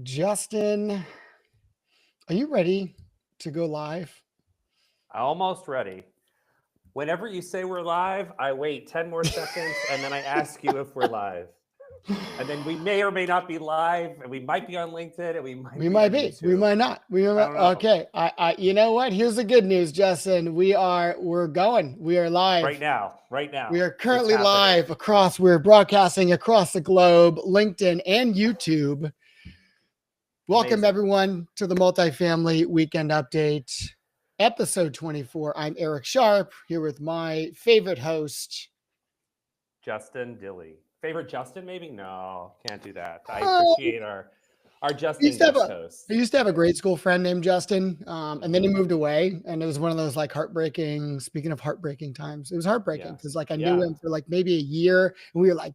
Justin, are you ready to go live? Almost ready. Whenever you say we're live, I wait 10 more seconds and then I ask you if we're live. And then we may or may not be live, and we might be on LinkedIn, and we might We be might on be. We YouTube. might not. I don't know. Okay. You know what? Here's the good news, Justin. We're going. We are Right live. now, right We now, are it's currently happening. live we're broadcasting across the globe, LinkedIn and YouTube. Welcome Amazing. everyone to the Multifamily Weekend Update, episode 24. I'm Eric Sharpe here with my favorite host. Justin Dilley. Favorite Justin, maybe? No, can't do that. I Oh, appreciate our I used Justin to have guest a I hosts. used to have a grade school friend named Justin, and then he Hmm. moved away, and it was one of those like heartbreaking. Speaking of heartbreaking times, it was heartbreaking Yes. because like I knew Yeah. him for like maybe a year, and we were like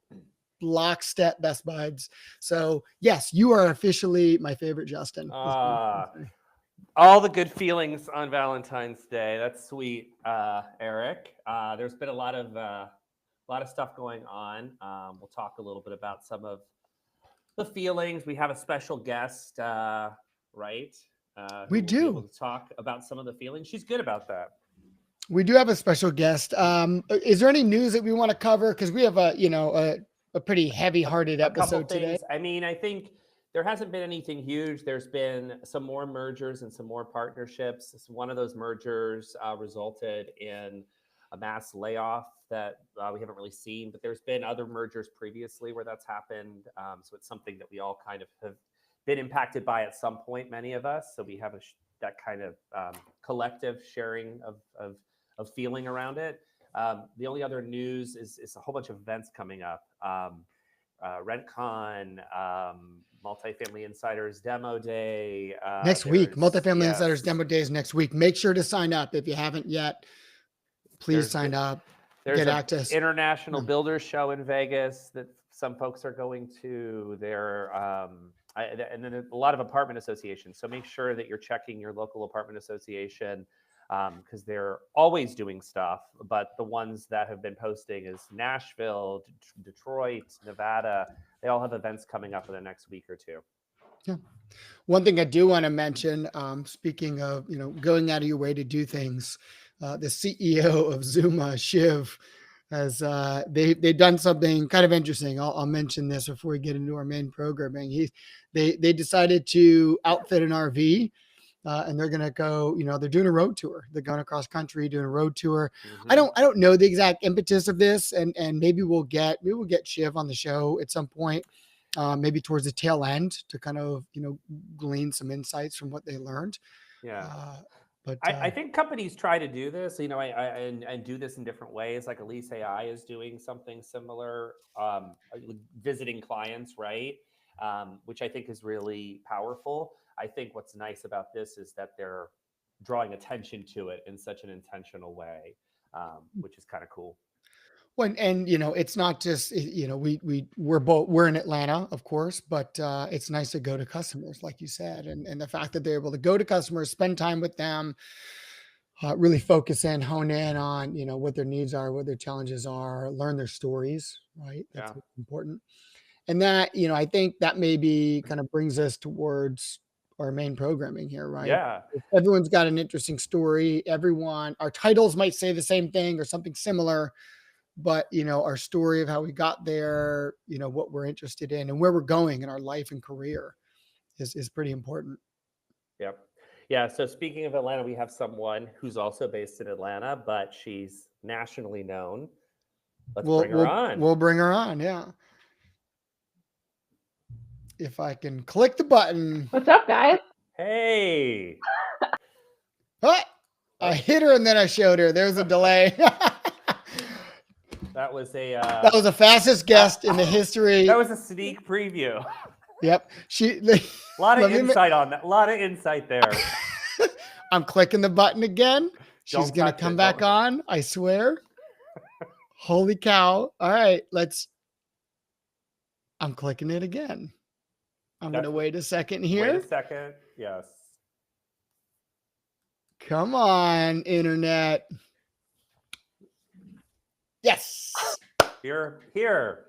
lockstep best buds. So yes, you are officially my favorite Justin. Is what I'm Uh, trying to say. all the good feelings on Valentine's Day. That's sweet, Eric. There's been a lot of stuff going on. We'll talk a little bit about some of the feelings. We have a special guest, right, who We will be able do. to talk about some of the feelings. She's good about that. We do have a special guest. Is there any news that we want to cover? Because we have a pretty a, heavy-hearted a couple episode today. things. I mean, I think there hasn't been anything huge. There's been some more mergers and some more partnerships. One of those mergers resulted in a mass layoff that we haven't really seen, but there's been other mergers previously where that's happened. So it's something that we all kind of have been impacted by at some point, many of us. So we have that kind of collective sharing of feeling around it. The only other news is a whole bunch of events coming up. RentCon, Multifamily Insiders Demo Day. Next week, There's Multifamily Insiders yes, Demo Days next week. Make sure to sign up if you haven't yet. Please there's sign up. there's Get a access. international Yeah. builders show in Vegas that some folks are going to. And then a lot of apartment associations. So make sure that you're checking your local apartment association because they're always doing stuff. But the ones that have been posting is Nashville, Detroit, Nevada. They all have events coming up in the next week or two. Yeah. One thing I do want to mention, speaking of going out of your way to do things, the CEO of Zuma, Shiv, has they've done something kind of interesting. I'll mention this before we get into our main programming. They decided to outfit an RV. And they're gonna go, they're doing a road tour. They're going across country doing a road tour. I Hmm. don't know the exact impetus of this, and maybe we'll get Shiv on the show at some point, maybe towards the tail end to kind of glean some insights from what they learned. Yeah. Uh, but I think companies try to do this, and do this in different ways. Like Elise AI is doing something similar, visiting clients, right? Which I think is really powerful. I think what's nice about this is that they're drawing attention to it in such an intentional way, which is kind of cool. when and it's not just we're in Atlanta, of course, but it's nice to go to customers, like you said, and the fact that they're able to go to customers, spend time with them, really focus in, hone in on what their needs are, what their challenges are, learn their stories. Right, that's Yeah. important. And that I think that maybe kind of brings us towards our main programming here, right? Yeah. Everyone's got an interesting story. Our titles might say the same thing or something similar, but our story of how we got there, what we're interested in and where we're going in our life and career is pretty important. Yep. Yeah. So speaking of Atlanta, we have someone who's also based in Atlanta, but she's nationally known. Let's We'll bring her we'll on. we'll bring her on. Yeah. If I can click the button. What's up, guys? Hey. What? I Oh, hit her and then I showed her. There's a delay. that was a That was the fastest uh, guest in the history. that was a sneak preview. Yep. A lot of Let me. insight on that. A lot of insight there. I'm clicking the button again. She's Don't gonna touch come it. back Don't. on. I swear. Holy cow! All right, I'm clicking it again. I'm gonna That's. wait a second Wait a here. second. Yes. Come on, internet. Yes. Here. Here.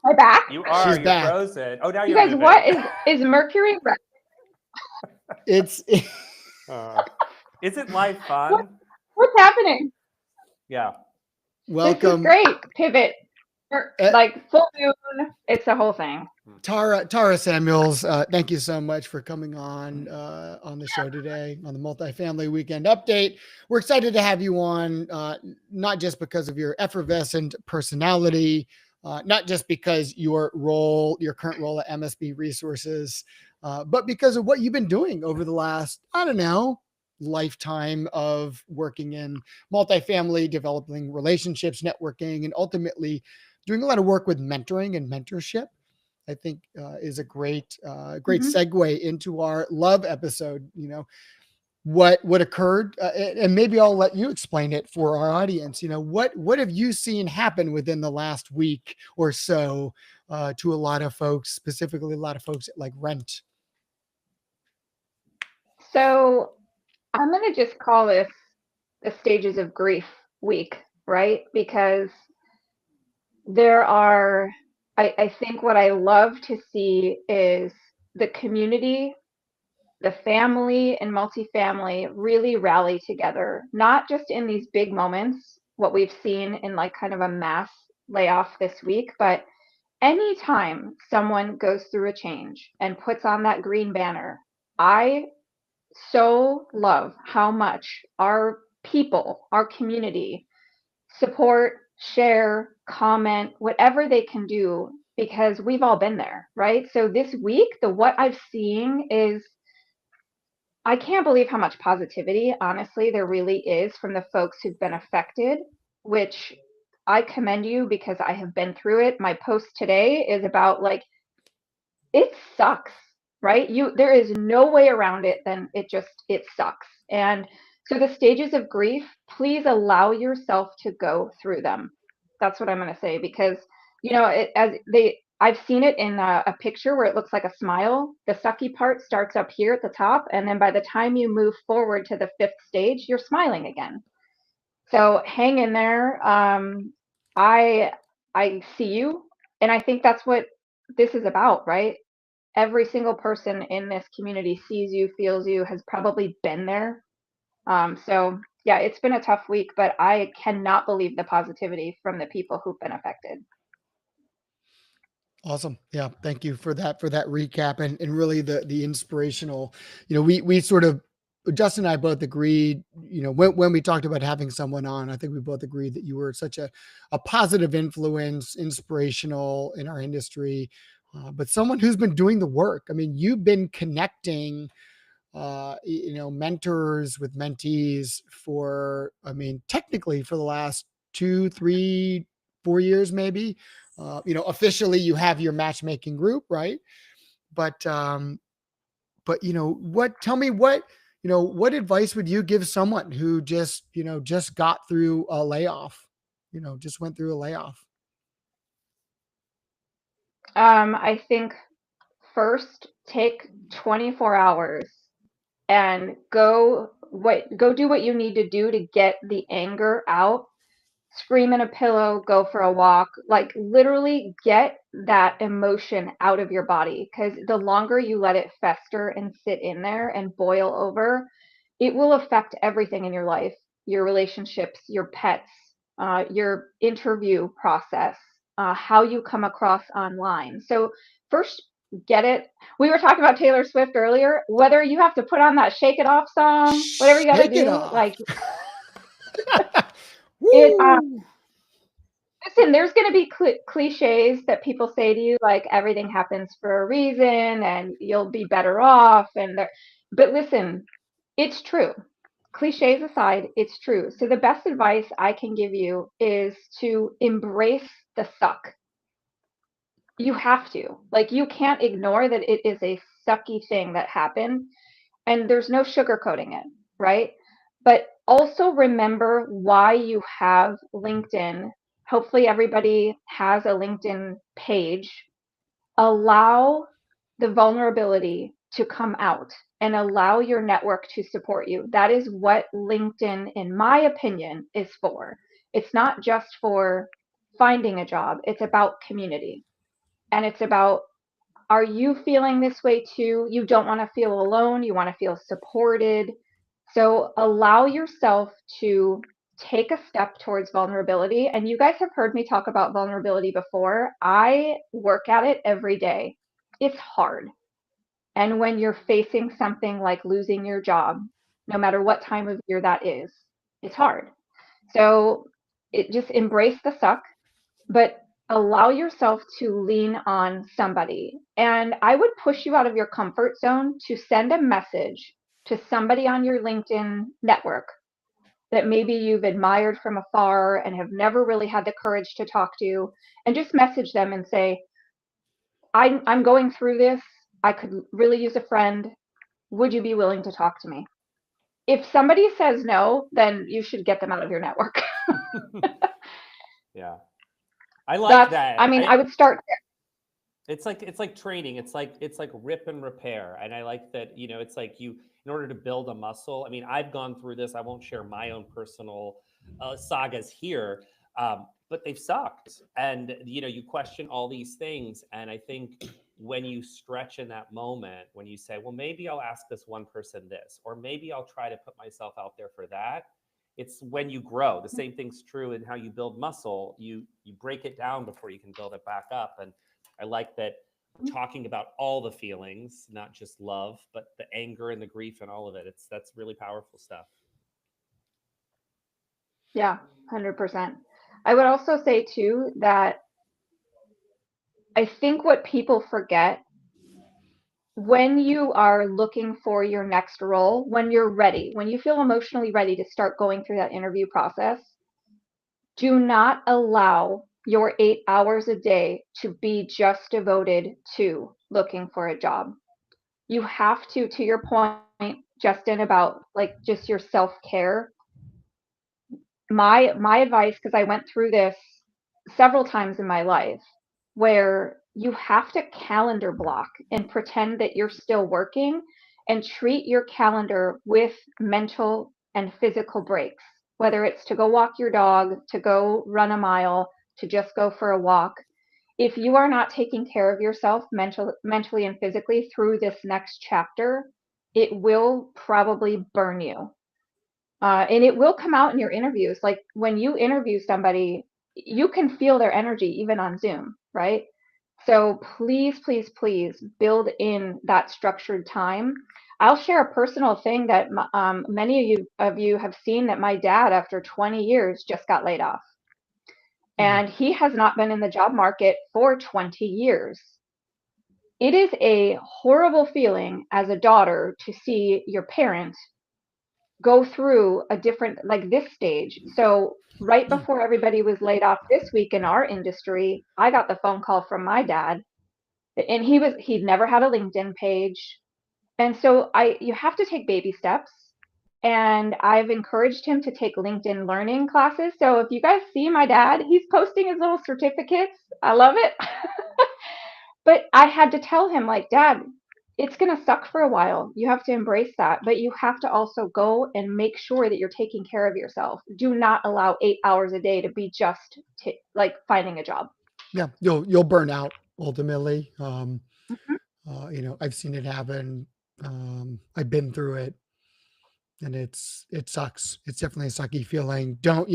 My back. You She's are. You're back. frozen. Oh, now You you're guys, moving. what is Mercury? It's Uh, isn't life What, fun? what's happening? Yeah. This is welcome. great. Pivot. Like full moon. It's a whole thing. Tara Samuels, thank you so much for coming on the show today on the Multifamily Weekend Update. We're excited to have you on, not just because of your effervescent personality, not just because your current role at MSB Resources, but because of what you've been doing over the last, I don't know, lifetime of working in multifamily, developing relationships, networking, and ultimately doing a lot of work with mentoring and mentorship. I think is a great segue into our love episode. You know, what occurred, and maybe I'll let you explain it for our audience. You know, what have you seen happen within the last week or so to a lot of folks, specifically a lot of folks at like Rent? So I'm going to just call this the stages of grief week, right? Because there are, I think what I love to see is the community, the family and multifamily really rally together, not just in these big moments, what we've seen in like kind of a mass layoff this week, but anytime someone goes through a change and puts on that green banner, I so love how much our people, our community support, share, comment, whatever they can do, because we've all been there, right? So this week, what I've seen is I can't believe how much positivity, honestly, there really is from the folks who've been affected, which I commend you because I have been through it. My post today is about like it sucks, right? There is no way around it than it sucks. And so the stages of grief, please allow yourself to go through them. That's what I'm going to say because I've seen it in a picture where it looks like a smile. The sucky part starts up here at the top, and then by the time you move forward to the fifth stage, you're smiling again. So hang in there. I I see you, and I think that's what this is about, right? Every single person in this community sees you, feels you, has probably been there. So yeah, it's been a tough week, but I cannot believe the positivity from the people who've been affected. Awesome. Yeah. Thank you for that recap and really the inspirational, you know, we sort of, Justin and I both agreed, you know, when we talked about having someone on, I think we both agreed that you were such a positive influence, inspirational in our industry, but someone who's been doing the work. I mean, you've been connecting, you know, mentors with mentees for, I mean, technically for the last 2, 3, 4 years, maybe. You know, officially you have your matchmaking group, right? But you know, tell me you know, what advice would you give someone who just, you know, just got through a layoff, you know, just went through a layoff? I think first take 24 hours and go do what you need to do to get the anger out. Scream in a pillow, go for a walk, like literally get that emotion out of your body, because the longer you let it fester and sit in there and boil over, it will affect everything in your life, your relationships, your pets, your interview process, how you come across online. So first, get it. We were talking about Taylor Swift earlier. Whether you have to put on that Shake It Off song, whatever you got to Shake it do, off. like it Woo. listen, there's going to be cliches that people say to you, like everything happens for a reason and you'll be better off. But listen, it's true. Cliches aside, it's true. So the best advice I can give you is to embrace the suck. You have to. Like, you can't ignore that it is a sucky thing that happened, and there's no sugarcoating it, right? But also remember why you have LinkedIn. Hopefully, everybody has a LinkedIn page. Allow the vulnerability to come out and allow your network to support you. That is what LinkedIn, in my opinion, is for. It's not just for finding a job, it's about community. And it's about, are you feeling this way too? You don't want to feel alone. You want to feel supported. So allow yourself to take a step towards vulnerability. And you guys have heard me talk about vulnerability before. I work at it every day. It's hard. And when you're facing something like losing your job, no matter what time of year that is, it's hard. So it just embrace the suck, but allow yourself to lean on somebody. And I would push you out of your comfort zone to send a message to somebody on your LinkedIn network that maybe you've admired from afar and have never really had the courage to talk to, and just message them and say, I'm going through this. I could really use a friend. Would you be willing to talk to me? If somebody says no, then you should get them out of your network. Yeah. I like I that. mean, I would start there. It's like training. It's like rip and repair. And I like that, it's like you, in order to build a muscle. I mean, I've gone through this. I won't share my own personal sagas here, but they've sucked. And you question all these things. And I think when you stretch in that moment, when you say, well, maybe I'll ask this one person this, or maybe I'll try to put myself out there for that. It's when you grow. The same thing's true in how you build muscle. You break it down before you can build it back up. And I like that we're talking about all the feelings, not just love, but the anger and the grief and all of it. That's really powerful stuff. Yeah, 100%. I would also say too that I think what people forget when you are looking for your next role, when you're ready, when you feel emotionally ready to start going through that interview process, do not allow your 8 hours a day to be just devoted to looking for a job. You have to your point, Justin, about like just your self-care. My advice, because I went through this several times in my life, where you have to calendar block and pretend that you're still working and treat your calendar with mental and physical breaks, whether it's to go walk your dog, to go run a mile, to just go for a walk. If you are not taking care of yourself mentally and physically through this next chapter, it will probably burn you. And it will come out in your interviews. Like when you interview somebody, you can feel their energy even on Zoom, right? So please, please, please build in that structured time. I'll share a personal thing that many of you have seen, that my dad, after 20 years, just got laid off. And he has not been in the job market for 20 years. It is a horrible feeling as a daughter to see your parent go through a different, like this stage. So right before everybody was laid off this week in our industry, I got the phone call from my dad, and he'd never had a LinkedIn page. And so you have to take baby steps. And I've encouraged him to take LinkedIn learning classes. So if you guys see my dad, he's posting his little certificates. I love it. But I had to tell him, like, Dad, it's going to suck for a while. You have to embrace that. But you have to also go and make sure that you're taking care of yourself. Do not allow 8 hours a day to be just like finding a job. Yeah, you'll burn out ultimately. Mhm. I've seen it happen. I've been through it, and it sucks. It's definitely a sucky feeling. Don't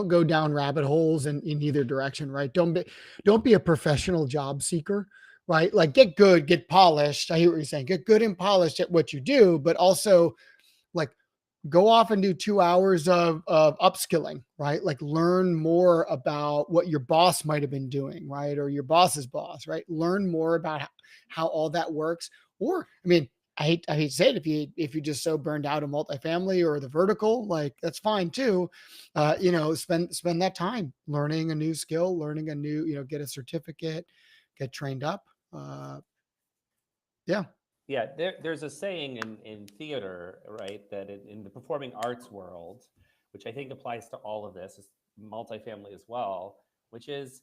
go down rabbit holes in either direction, right? Don't be a professional job seeker, right? Like get good, get polished. I hear what you're saying. Get good and polished at what you do, but also like go off and do 2 hours of upskilling, right? Like learn more about what your boss might have been doing, right? Or your boss's boss, right? Learn more about how all that works. Or, I mean, I hate to say it, if you just so burned out in multifamily or the vertical, like that's fine too. Spend that time learning a new skill, learning a new, get a certificate, get trained up. Yeah. Yeah, there's a saying in theater, right, that in the performing arts world, which I think applies to all of this, is multifamily as well, which is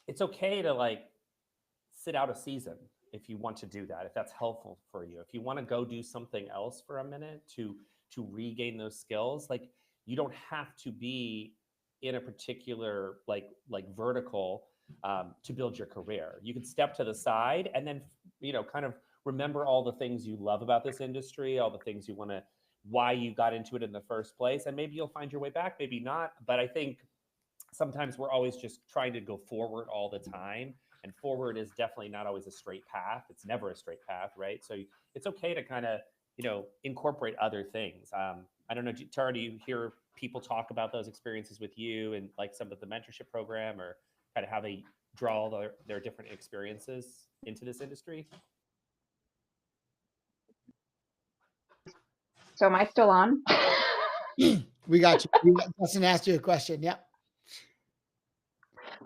it's okay to like sit out a season if you want to do that, if that's helpful for you. If you want to go do something else for a minute to regain those skills, like you don't have to be in a particular like vertical to build your career. You can step to the side and then, kind of remember all the things you love about this industry, all the things you want to, why you got into it in the first place. And maybe you'll find your way back, maybe not. But I think sometimes we're always just trying to go forward all the time. And forward is definitely not always a straight path. It's never a straight path, right? So it's okay to kind of, incorporate other things. I don't know, Tara, do you hear people talk about those experiences with you and like some of the mentorship program, or kind of how they draw their different experiences into this industry? So am I still on? We got you. Justin asked you a question. Yeah.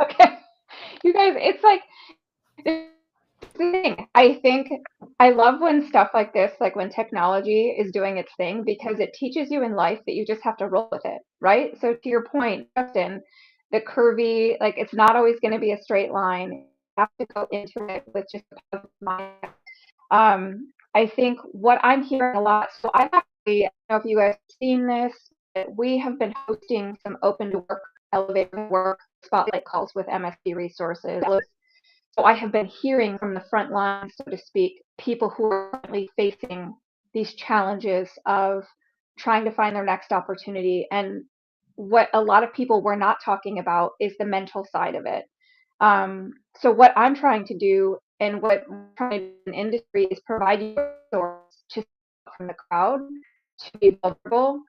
Okay. You guys, it's like this thing. I think I love when stuff like this, like when technology is doing its thing, because it teaches you in life that you just have to roll with it, right? So to your point, Justin, the curvy, like it's not always going to be a straight line. You have to go into it with just a positive mindset. I think what I'm hearing a lot, so I actually, I don't know if you guys have seen this, but we have been hosting some open to work, elevator work, spotlight calls with MSP resources. So I have been hearing from the front line, so to speak, people who are currently facing these challenges of trying to find their next opportunity. And what a lot of people were not talking about is the mental side of it. So what I'm trying to do and what I'm trying to do in the industry is provide you a source to from the crowd, to be vulnerable,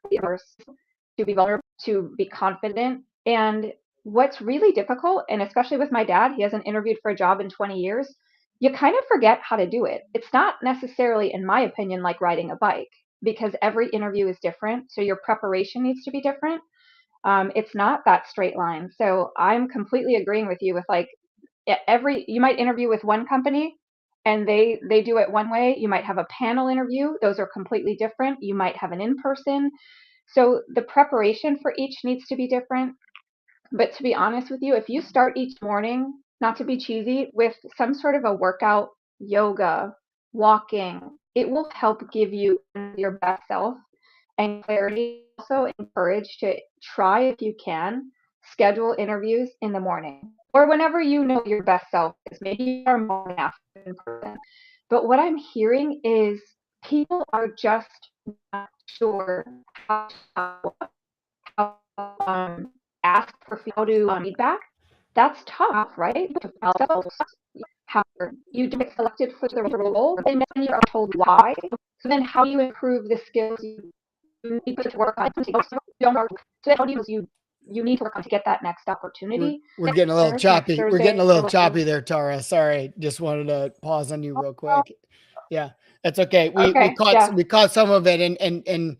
to be confident. And what's really difficult, and especially with my dad, he hasn't interviewed for a job in 20 years, you kind of forget how to do it. It's not necessarily, in my opinion, like riding a bike, because every interview is different. So your preparation needs to be different. It's not that straight line. So I'm completely agreeing with you with like you might interview with one company and they do it one way. You might have a panel interview. Those are completely different. You might have an in-person. So the preparation for each needs to be different. But to be honest with you, if you start each morning, not to be cheesy, with some sort of a workout, yoga, walking, it will help give you your best self and clarity. Also encourage to try, if you can, schedule interviews in the morning or whenever you know your best self is. Maybe you are more afternoon person. But what I'm hearing is people are just not sure how ask for how to feedback. That's tough, right? How you get selected for the role, and then you are told why. So then, how do you improve the skills you need to work on? So how do you need to work on to get that next opportunity? We're getting a little choppy. We're getting a little choppy there, Tara. Sorry, just wanted to pause on you real quick. Yeah, that's okay. We caught some of it, and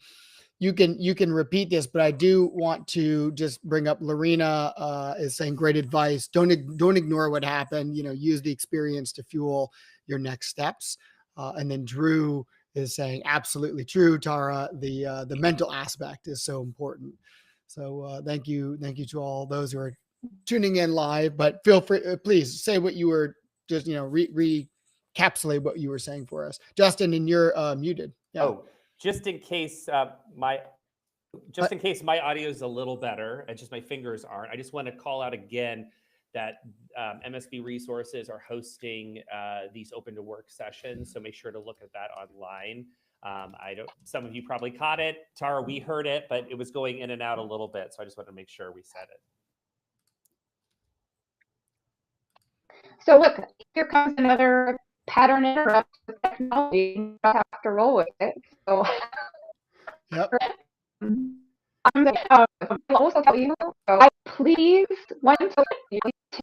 you can repeat this, but I do want to just bring up Lorena is saying great advice. Don't ignore what happened. Use the experience to fuel your next steps. And then Drew is saying absolutely true, Tara. The mental aspect is so important. So thank you to all those who are tuning in live. But feel free, please say what you were just recapsulate what you were saying for us, Justin. And you're muted. Yeah. Oh, just in case my audio is a little better, and just my fingers aren't. I just want to call out again that MSB Resources are hosting these open to work sessions, so make sure to look at that online. Some of you probably caught it. Tara, we heard it, but it was going in and out a little bit, so I just wanted to make sure we said it. So look, here comes another pattern interrupt with technology. You have to roll with it. So yep. I'll also tell you, please, one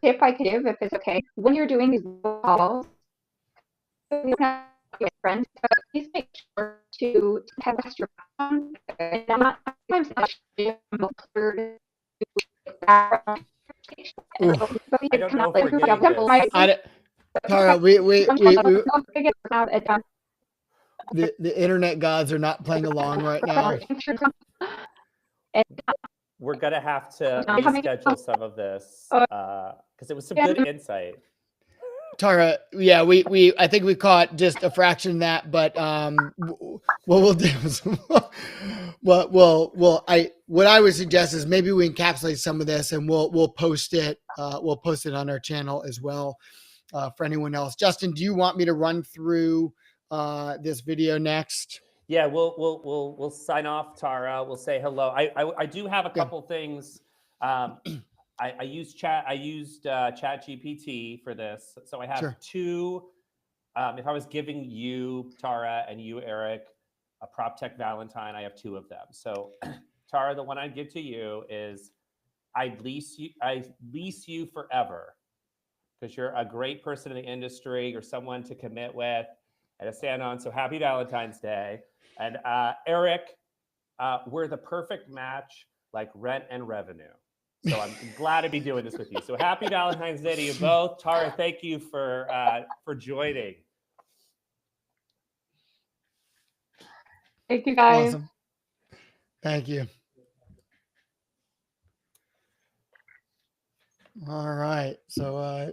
tip I can give, if it's okay, when you're doing these calls, your friends, please make sure to test your phone and not sometimes I don't know if we're getting this. Tara, the internet gods are not playing along right now. We're gonna have to reschedule some of this because it was some good insight. Tara, yeah, I think we caught just a fraction of that, but what we'll do is, what I would suggest is maybe we encapsulate some of this and we'll post it on our channel as well for anyone else. Justin, do you want me to run through this video next? Yeah, we'll sign off, Tara. We'll say hello. I do have a couple things. I used Chat GPT for this, so I have two. If I was giving you, Tara, and you, Eric, a prop tech Valentine, I have two of them. So, Tara, the one I'd give to you is I lease you forever because you're a great person in the industry. You're someone to commit with and to stand on. So happy Valentine's Day. And Eric, we're the perfect match, like rent and revenue. So I'm glad to be doing this with you. So happy Valentine's Day to you both. Tara, thank you for joining. Thank you, guys. Awesome. Thank you. All right. So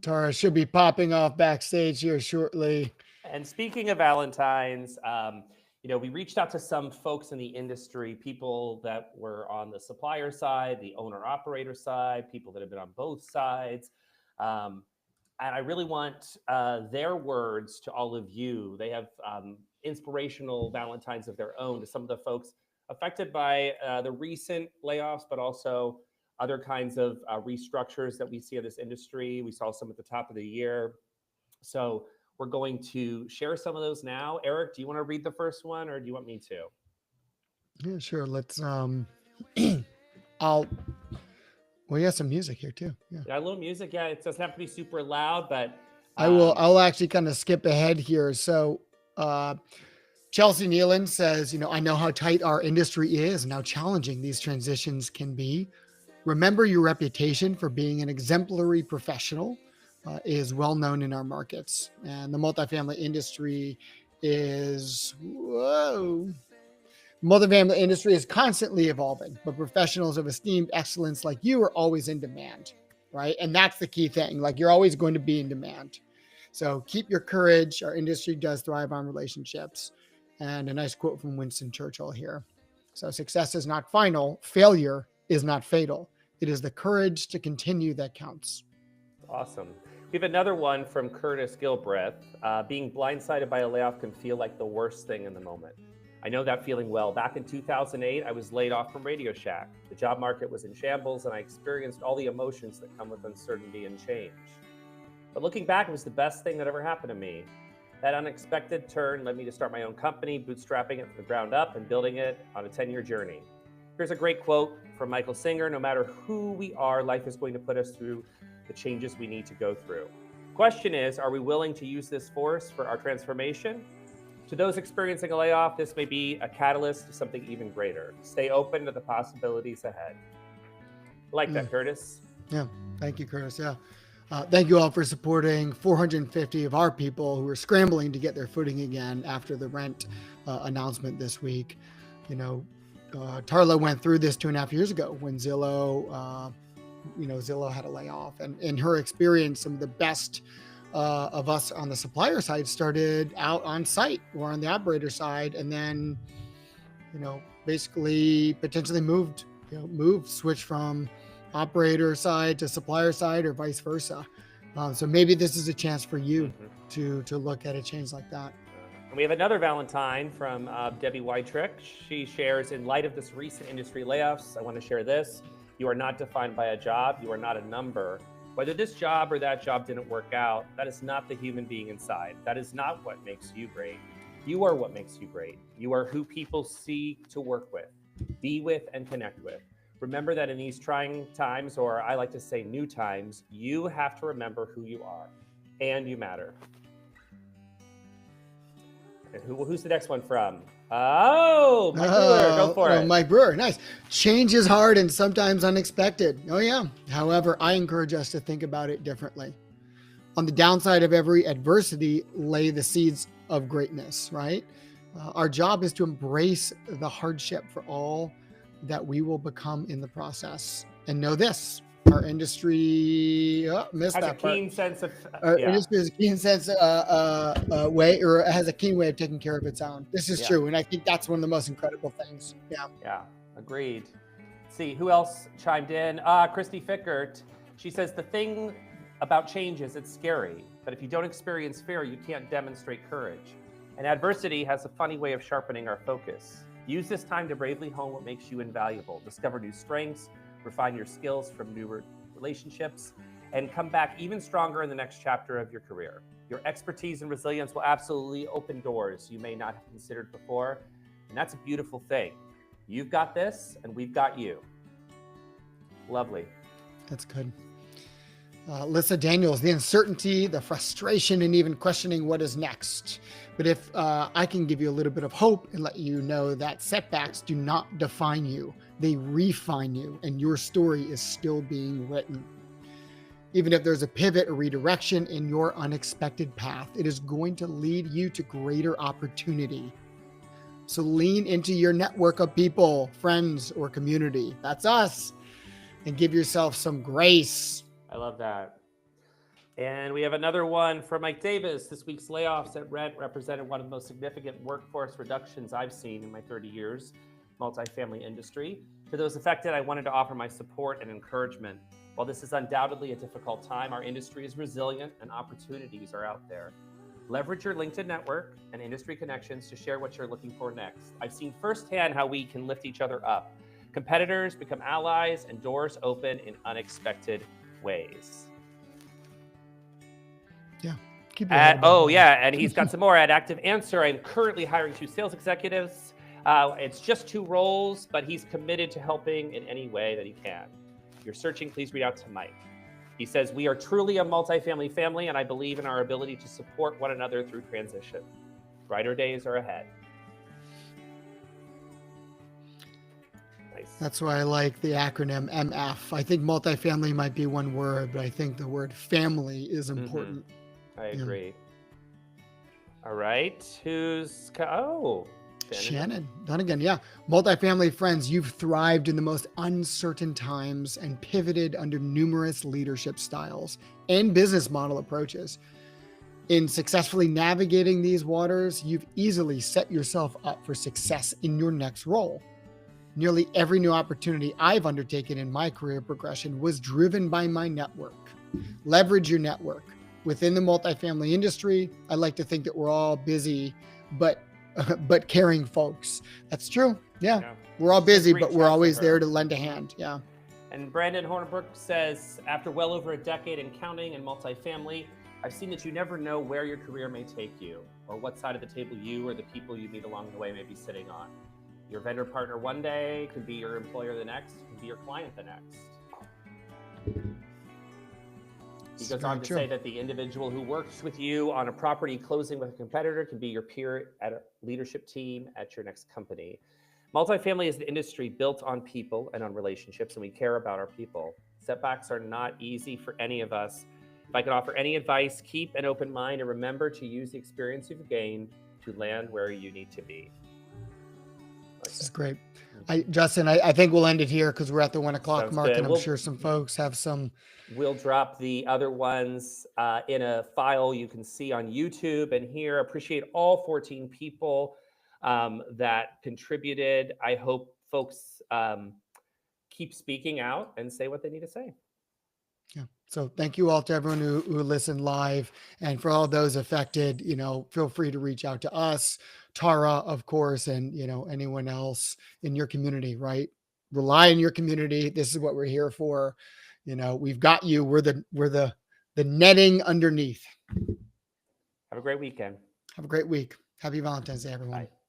Tara should be popping off backstage here shortly. And speaking of Valentines, we reached out to some folks in the industry, people that were on the supplier side, the owner-operator side, people that have been on both sides. And I really want their words to all of you. They have inspirational Valentines of their own to some of the folks affected by the recent layoffs, but also other kinds of restructures that we see in this industry. We saw some at the top of the year. So we're going to share some of those now. Eric, do you want to read the first one or do you want me to? Yeah, sure. Let's, we have some music here too. Yeah, a little music. Yeah, it doesn't have to be super loud, but I'll actually kind of skip ahead here. So, Chelsea Nealon says, I know how tight our industry is and how challenging these transitions can be. Remember, your reputation for being an exemplary professional is well known in our markets, and the multifamily industry is constantly evolving, but professionals of esteemed excellence like you are always in demand, right? And that's the key thing. Like, you're always going to be in demand. So keep your courage. Our industry does thrive on relationships. And a nice quote from Winston Churchill here. So success is not final. Failure is not fatal. It is the courage to continue that counts. Awesome. We have another one from Curtis Gilbreth. Being blindsided by a layoff can feel like the worst thing in the moment. I know that feeling well. Back in 2008, I was laid off from Radio Shack. The job market was in shambles, and I experienced all the emotions that come with uncertainty and change. But looking back, it was the best thing that ever happened to me. That unexpected turn led me to start my own company, bootstrapping it from the ground up and building it on a 10-year journey. Here's a great quote from Michael Singer. No matter who we are, life is going to put us through the changes we need to go through. Question is, are we willing to use this force for our transformation? To those experiencing a layoff, this may be a catalyst to something even greater. Stay open to the possibilities ahead. I like that, Curtis. Yeah, thank you, Curtis. Yeah. Thank you all for supporting 450 of our people who are scrambling to get their footing again after the rent announcement this week. Tarla went through this 2.5 years ago when Zillow had a layoff, and in her experience, some of the best of us on the supplier side started out on site or on the operator side, and then, basically potentially switched from operator side to supplier side or vice versa. So maybe this is a chance for you to look at a change like that. And we have another Valentine from Debbie Weitrick. She shares, in light of this recent industry layoffs, I want to share this. You are not defined by a job. You are not a number. Whether this job or that job didn't work out, that is not the human being inside. That is not what makes you great. You are what makes you great. You are who people seek to work with, be with, and connect with. Remember that in these trying times, or I like to say new times, you have to remember who you are, and you matter. And who's the next one from? Oh, Mike Brewer, go for it. Mike Brewer, nice. Change is hard and sometimes unexpected. Oh yeah. However, I encourage us to think about it differently. On the downside of every adversity lay the seeds of greatness, right? Our job is to embrace the hardship for all that we will become in the process. And know this, Our industry missed Has a that part. keen sense of Our yeah, industry has a keen sense way, or has a keen way of taking care of its own. This is Yeah. true, and I think that's one of the most incredible things. Yeah. yeah, agreed. Let's see who else chimed in. Christy Fickert. She says the thing about change is it's scary, but if you don't experience fear, you can't demonstrate courage. And adversity has a funny way of sharpening our focus. Use this time to bravely hone what makes you invaluable. Discover new strengths, refine your skills from new relationships, and come back even stronger in the next chapter of your career. Your expertise and resilience will absolutely open doors you may not have considered before, and that's a beautiful thing. You've got this, and we've got you. Lovely. That's good. Lisa Daniels, the uncertainty, the frustration, and even questioning what is next. But if I can give you a little bit of hope and let you know that setbacks do not define you, they refine you, and your story is still being written. Even if there's a pivot or redirection in your unexpected path, it is going to lead you to greater opportunity. So lean into your network of people, friends, or community. That's us. And give yourself some grace. I love that. And we have another one from Mike Davis. This week's layoffs at Rent represented one of the most significant workforce reductions I've seen in my 30 years multifamily industry. To those affected, I wanted to offer my support and encouragement. While this is undoubtedly a difficult time, our industry is resilient and opportunities are out there. Leverage your LinkedIn network and industry connections to share what you're looking for next. I've seen firsthand how we can lift each other up. Competitors become allies and doors open in unexpected ways. Yeah. And he's got some more. At Active Answer, I'm currently hiring 2 sales executives. It's just 2 roles, but he's committed to helping in any way that he can. If you're searching, please reach out to Mike. He says, we are truly a multifamily family, and I believe in our ability to support one another through transition. Brighter days are ahead. Nice. That's why I like the acronym MF. I think multifamily might be one word, but I think the word family is important. I agree. All right. Who's... Shannon Dunnigan. Yeah. Multifamily friends, you've thrived in the most uncertain times and pivoted under numerous leadership styles and business model approaches. In successfully navigating these waters, you've easily set yourself up for success in your next role. Nearly every new opportunity I've undertaken in my career progression was driven by my network. Leverage your network. Within the multifamily industry, I like to think that we're all busy, but caring folks. That's true. Yeah. We're all busy, but we're always there to lend a hand. Yeah. And Brandon Hornbrook says, after well over a decade in counting and multifamily, I've seen that you never know where your career may take you or what side of the table you or the people you meet along the way may be sitting on. Your vendor partner one day could be your employer the next, could be your client the next. He goes on to say that the individual who works with you on a property closing with a competitor can be your peer at a leadership team at your next company. Multifamily is the industry built on people and on relationships, and we care about our people. Setbacks are not easy for any of us. If I could offer any advice, keep an open mind and remember to use the experience you've gained to land where you need to be. This is great. Justin, I think we'll end it here because we're at the 1 o'clock mark, and I'm sure some folks have some. We'll drop the other ones in a file you can see on YouTube and here. Appreciate all 14 people that contributed. I hope folks keep speaking out and say what they need to say. Yeah. So thank you all to everyone who listened live, and for all those affected, feel free to reach out to us, Tara, of course, and anyone else in your community, right? Rely on your community. This is what we're here for. We've got you. We're the netting underneath. Have a great weekend. Have a great week. Happy Valentine's Day, everyone. Bye.